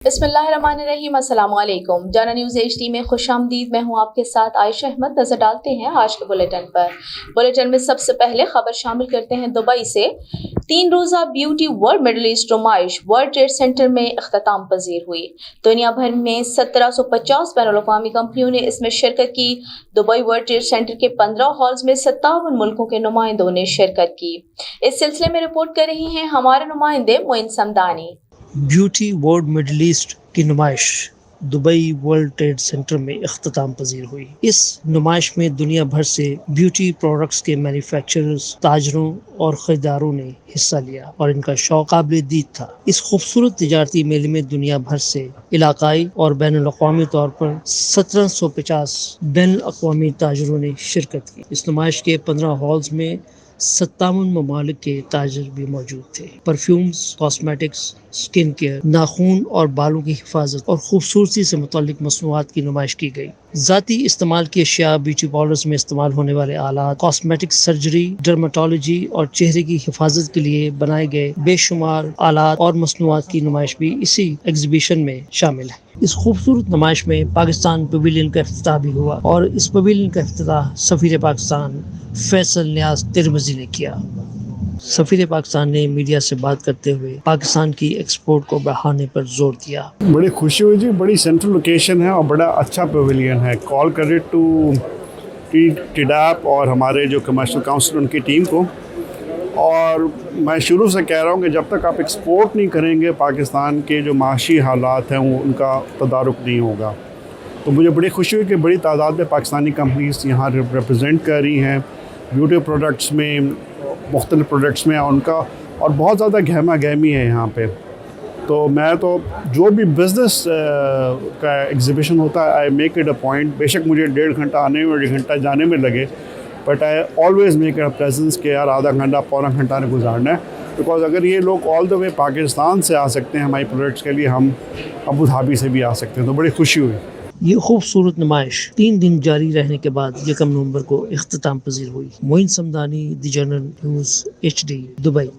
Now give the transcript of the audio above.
बिस्मिल्लाहिर्रहमानिर्रहीम, अस्सलाम वालेकुम। जाना न्यूज़ HD में खुश आमदीद। मैं हूँ आपके साथ आयशा अहमद। नजर डालते हैं आज के बुलेटिन पर। बुलेटिन में सबसे पहले खबर शामिल करते हैं दुबई से। 3 रोज़ा ब्यूटी वर्ल्ड मिडल ईस्ट नुमाइश वर्ल्ड ट्रेड सेंटर में इख्तिताम पजीर हुई। दुनिया भर में 1750 बैनुल-अक़वामी कंपनियों ने इसमें शिरकत की। दुबई वर्ल्ड ट्रेड सेंटर के 15 हॉल्स में 57 मुल्कों के नुमाइंदों ने शिरकत की। इस सिलसिले में रिपोर्ट कर रही हैं हमारे नुमाइंदे Moin Samdani. Beauty world middle east की नुमाइश दुबई वर्ल्ड ट्रेड सेंटर में इख्तिताम पजीर हुई। इस नुमाइश में दुनिया भर से ब्यूटी प्रोडक्ट्स के मैन्युफैक्चरर्स, ताजरों और खरीदारों ने हिस्सा लिया और इनका शौक काबिल दीद था। इस खूबसूरत तिजारती मेले में दुनिया भर से इलाकाई और बैनुल-अक़वामी तौर पर 1750 बैनुल-अक़वामी ताजरों ने शिरकत की। इस नुमाइश के 15 हॉल्स में 57 ममालिक के ताजर भी मौजूद थे। परफ्यूम्स, कॉस्मेटिक्स, स्किन केयर, नाखून और बालों की हिफाजत और खूबसूरती से मुतल्लिक मसनूआत की नुमाइश की गई। ज़ाती इस्तेमाल की अशिया, ब्यूटी पार्लर्स में इस्तेमाल होने वाले आलात, कॉस्मेटिक सर्जरी, डर्माटोलॉजी और चेहरे की हिफाजत के लिए बनाए गए बेशुमार आलात और मसनूआत की नुमाइश भी इसी एग्जीबिशन में शामिल है। इस खूबसूरत नुमाइश में पाकिस्तान पवेलियन का इफ्तिताह भी हुआ और इस पवेलियन का इफ्तिताह सफीर पाकिस्तान फैसल नियाज तिरमिज़ी ने किया। सफीर पाकिस्तान ने मीडिया से बात करते हुए पाकिस्तान की एक्सपोर्ट को बढ़ाने पर जोर दिया। बड़ी खुशी हुई जी, बड़ी सेंट्रल लोकेशन है और बड़ा अच्छा पवेलियन है। कॉल करे टू टिडाप और हमारे जो कमर्शियल काउंसिल उनकी टीम को। और मैं शुरू से कह रहा हूँ कि जब तक आप एक्सपोर्ट नहीं करेंगे पाकिस्तान के जो माशी हालात हैं वो उनका तदारुक नहीं होगा। तो मुझे बड़ी खुशी हुई कि बड़ी तादाद में पाकिस्तानी कंपनीज यहाँ रिप्रेजेंट कर रही हैं ब्यूटी प्रोडक्ट्स में, मुख्तलिफ प्रोडक्ट्स में उनका, और बहुत ज़्यादा गहमा गहमी है यहाँ पे। तो मैं तो जो भी बिज़नेस का एग्जीबिशन होता है I make it a point, बेशक मुझे 1.5 घंटा आने में 1.5 घंटा जाने में लगे, but I always make it a presence के यार आधा घंटा पौना घंटा ने गुजारना है। बिकॉज अगर ये लोग ऑल द वे पाकिस्तान से आ सकते हैं हमारी प्रोडक्ट्स के लिए, हम अबू धाबी से भी आ सकते हैं। तो बड़ी खुशी हुई। ये खूबसूरत नुमाइश 3 दिन जारी रहने के बाद 1 नवंबर को इख्तिताम पजीर हुई। Moin Samdani, the general news HD, Dubai.